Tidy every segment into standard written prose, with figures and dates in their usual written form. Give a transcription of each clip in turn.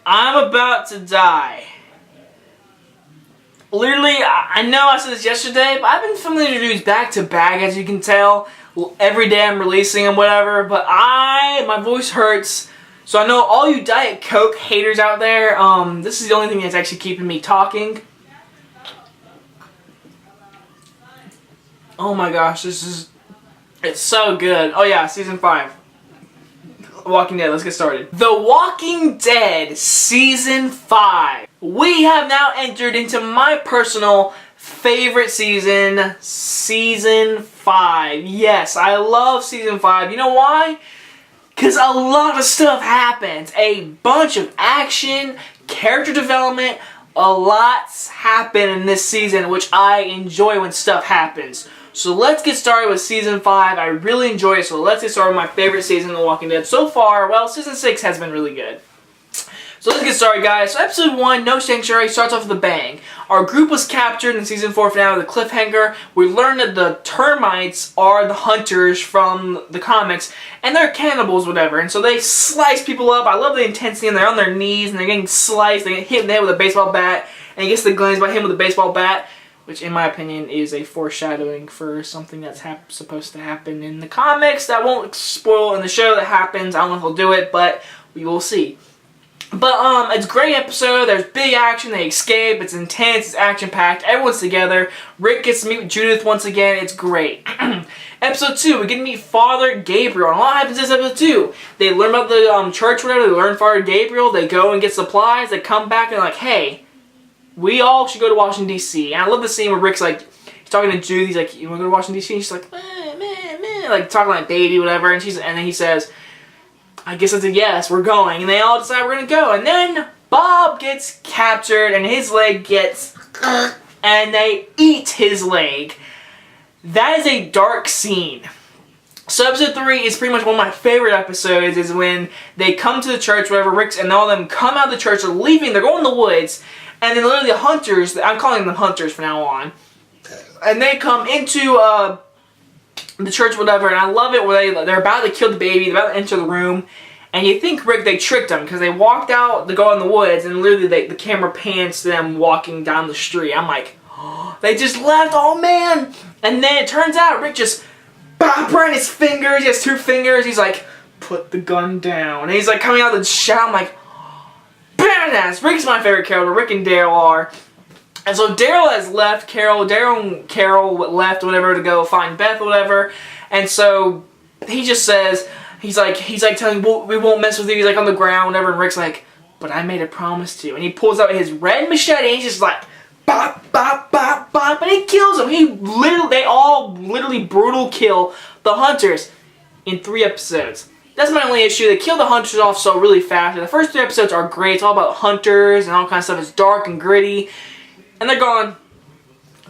I'm about to die. Literally, I know I said this yesterday, but I've been filming these reviews back to back, as you can tell. Every day I'm releasing them, whatever, but my voice hurts. So I know all you Diet Coke haters out there, this is the only thing that's actually keeping me talking. Oh my gosh, it's so good. Oh yeah, Season 5. Walking Dead, let's get started. The Walking Dead Season 5. We have now entered into my personal favorite season, Season 5. Yes, I love Season 5. You know why? Because a lot of stuff happens. A bunch of action, character development, a lot's happen in this season, which I enjoy when stuff happens. So let's get started with Season 5. I really enjoy it, so let's get started with my favorite season of The Walking Dead so far. Well, Season 6 has been really good. So let's get started, guys. So Episode 1, No Sanctuary, starts off with a bang. Our group was captured in Season 4 finale with a cliffhanger. We learned that the termites are the hunters from the comics, and they're cannibals, whatever. And so they slice people up. I love the intensity, and they're on their knees, and they're getting sliced. They get hit in the head with a baseball bat, and he gets the glands by him with a baseball bat, which in my opinion is a foreshadowing for something that's supposed to happen in the comics. That won't spoil in the show that happens. I don't know if they'll do it, but we will see. But it's a great episode. There's big action. They escape. It's intense. It's action-packed. Everyone's together. Rick gets to meet with Judith once again. It's great. Episode 2, we get to meet Father Gabriel. And what happens in episode 2? They learn about the church, whatever. They learn Father Gabriel. They go and get supplies. They come back and they're like, hey, we all should go to Washington, D.C. And I love the scene where Rick's like, he's talking to Judith. He's like, you want to go to Washington, D.C.? And she's like, meh, like talking like baby, whatever. And then he says, I guess it's a yes, we're going. And they all decide we're going to go. And then Bob gets captured and his leg gets, and they eat his leg. That is a dark scene. So episode 3 is pretty much one of my favorite episodes, is when they come to the church, whatever, Rick's and all of them come out of the church, they're leaving, they're going in the woods, and then literally the hunters, I'm calling them hunters from now on, and they come into the church, whatever, and I love it where they're about to kill the baby, they're about to enter the room, and you think Rick, they tricked them, because they walked out to go in the woods, and literally the camera pans to them walking down the street. I'm like, oh, they just left, oh man! And then it turns out Rick just right in his fingers, he has 2 fingers, he's like, put the gun down, and he's like coming out of the shower, I'm like, badass! Rick's my favorite character, Rick and Daryl are. And so Daryl has left Daryl and Carol left, whatever, to go find Beth, or whatever. And so he just says, he's like telling, well, we won't mess with you. He's like on the ground, whatever. And Rick's like, but I made a promise to. And he pulls out his red machete, and he's just like, bop, bop, bop, bop, and he kills him. They all literally brutal kill the hunters in 3 episodes. That's my only issue. They kill the hunters off so really fast. The first 3 episodes are great. It's all about hunters and all kinds of stuff. It's dark and gritty. And they're gone.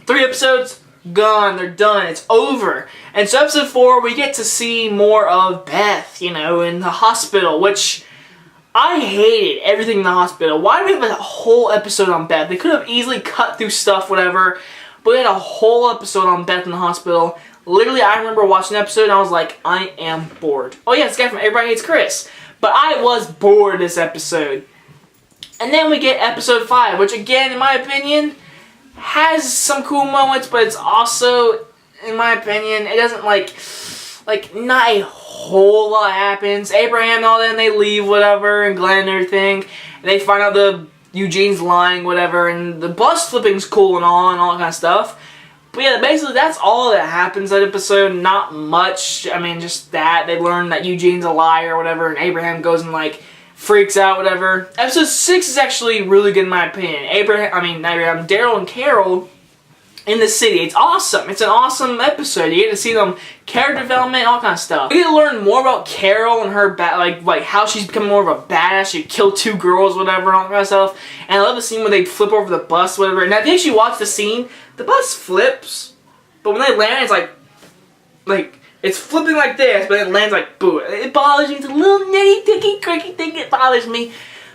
3 episodes, gone. They're done. It's over. And so episode 4, we get to see more of Beth, you know, in the hospital, which I hated everything in the hospital. Why do we have a whole episode on Beth? They could have easily cut through stuff, whatever, but we had a whole episode on Beth in the hospital. Literally, I remember watching an episode and I was like, I am bored. Oh yeah, this guy from Everybody Hates Chris. But I was bored this episode. And then we get episode 5, which again, in my opinion, has some cool moments, but it's also, in my opinion, it doesn't not a whole lot happens. Abraham and all that, and they leave, whatever, and Glenn and everything. And they find out Eugene's lying, whatever, and the bus flipping's cool and all that kind of stuff. But yeah, basically that's all that happens that episode. Not much. I mean, just that. They learn that Eugene's a liar or whatever, and Abraham goes and freaks out, whatever. Episode 6 is actually really good in my opinion. Daryl and Carol in the city. It's awesome. It's an awesome episode. You get to see them character development, all kind of stuff. We get to learn more about Carol and her like how she's becoming more of a badass. She killed 2 girls, whatever, and all kind of stuff. And I love the scene when they flip over the bus, whatever. And I think you watch the scene, the bus flips, but when they land, it's like it's flipping like this, but it lands like boo. It bothers me. It's a little nitty, ticky, cricky thing. It bothers me.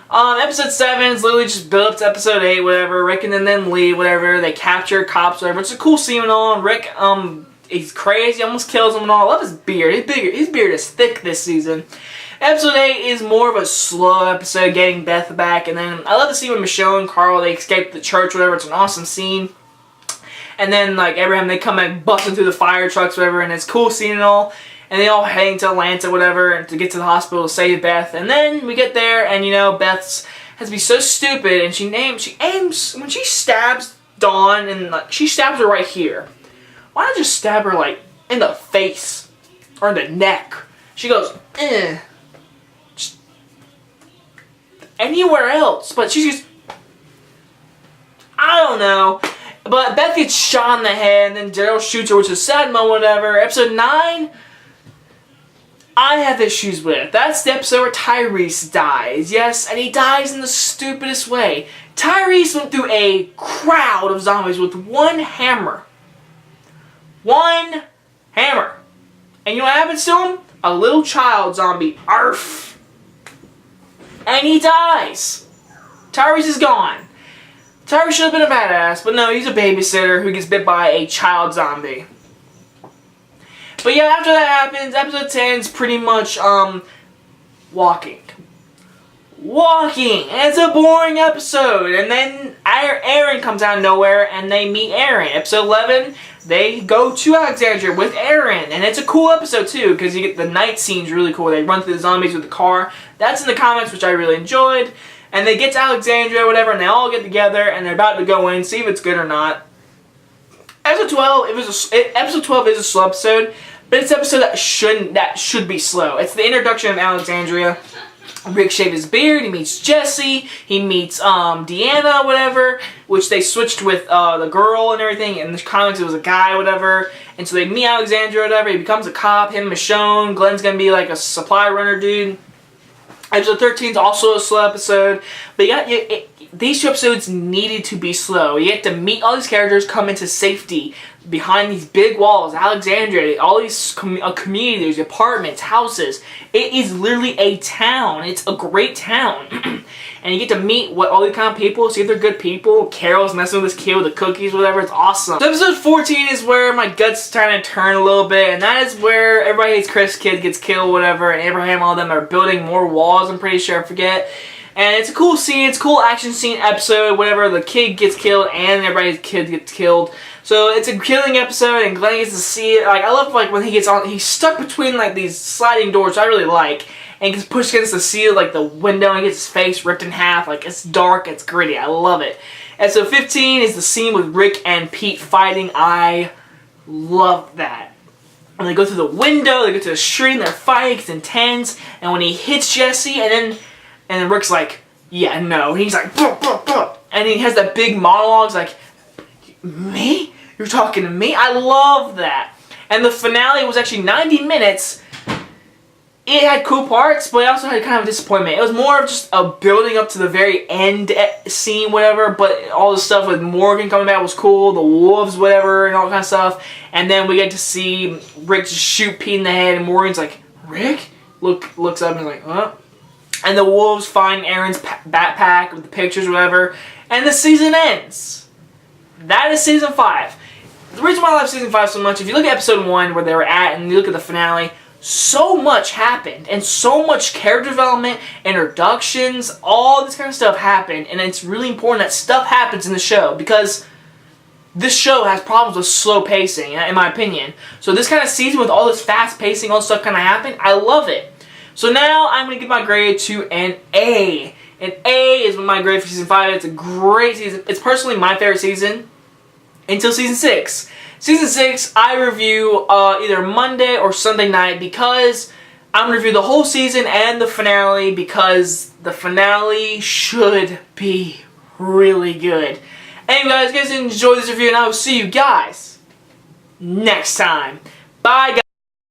Episode 7 is literally just build up to episode 8, whatever. Rick and them leave, whatever. They capture cops, whatever. It's a cool scene and all. Rick, he's crazy, almost kills him and all. I love his beard. His beard is thick this season. Episode 8 is more of a slow episode, getting Beth back, and then I love the scene with Michonne and Carl, they escape the church, whatever, it's an awesome scene. And then, like, Abraham, they come and busting through the fire trucks, whatever, and it's a cool scene and all. And they all heading to Atlanta, whatever, and to get to the hospital to save Beth. And then we get there, and, you know, Beth has to be so stupid, and she aims, when she stabs Dawn, and, like, she stabs her right here. Why not just stab her, like, in the face? Or in the neck? She goes, just anywhere else. But she's just, I don't know. But Beth gets shot in the head, and then Daryl shoots her, which is a sad moment, whatever. Episode 9, I have issues with. That's the episode where Tyrese dies. Yes, and he dies in the stupidest way. Tyrese went through a crowd of zombies with one hammer. One hammer. And you know what happens to him? A little child zombie. Arf. And he dies. Tyrese is gone. Tyrese should have been a badass, but no, he's a babysitter who gets bit by a child zombie. But yeah, after that happens, episode 10 is pretty much, walking. Walking! And it's a boring episode. And then Aaron comes out of nowhere and they meet Aaron. Episode 11, they go to Alexandria with Aaron. And it's a cool episode too, because you get the night scenes really cool. They run through the zombies with the car. That's in the comics, which I really enjoyed. And they get to Alexandria, whatever, and they all get together, and they're about to go in, see if it's good or not. Episode 12, episode 12 is a slow episode, but it's an episode that should be slow. It's the introduction of Alexandria. Rick shaved his beard, he meets Jesse, he meets Deanna, whatever, which they switched with the girl and everything. In the comics it was a guy, whatever. And so they meet Alexandria, whatever, he becomes a cop, him and Michonne, Glenn's gonna be like a supply runner dude. Episode 13 is also a slow episode, but these two episodes needed to be slow. You get to meet all these characters, come into safety behind these big walls, Alexandria, all these communities, apartments, houses. It is literally a town. It's a great town. And you get to meet all these kind of people, see if they're good people. Carol's messing with this kid with the cookies, whatever. It's awesome. So episode 14 is where my guts trying to turn a little bit, and that is where everybody hates Chris kid gets killed, whatever, and Abraham, all of them are building more walls, I'm pretty sure, I forget. And it's a cool scene, it's a cool action scene episode, whatever. The kid gets killed and everybody's kid gets killed. So it's a killing episode, and Glenn gets to see it. Like, I love like when he gets on, he's stuck between like these sliding doors, which I really like. And he gets pushed against the seal, like the window, and he gets his face ripped in half. Like, it's dark, it's gritty, I love it. Episode 15 is the scene with Rick and Pete fighting. I love that. And they go through the window, they go to the street, and they're fighting, it's intense. And when he hits Jesse, and then Rick's like, yeah, no. And he's like, buh, buh, buh. And he has that big monologue, he's like, me? You're talking to me? I love that. And the finale was actually 90 minutes. It had cool parts, but it also had kind of a disappointment. It was more of just a building up to the very end scene, whatever, but all the stuff with Morgan coming back was cool, the wolves, whatever, and all that kind of stuff. And then we get to see Rick just shoot Pete in the head, and Morgan's like, Rick? Looks up and is like, huh? And the wolves find Aaron's backpack with the pictures, whatever, and the season ends. That is season 5. The reason why I love season 5 so much, if you look at episode 1 where they were at, and you look at the finale, so much happened, and so much character development, introductions, all this kind of stuff happened, and it's really important that stuff happens in the show, because this show has problems with slow pacing, in my opinion. So this kind of season with all this fast pacing, all this stuff kind of happened, I love it. So now I'm going to give my grade to an A. An A is my grade for season 5. It's a great season. It's personally my favorite season until season 6. Season 6, I review either Monday or Sunday night because I'm going to review the whole season and the finale because the finale should be really good. Anyway, guys enjoy this review, and I will see you guys next time. Bye, guys.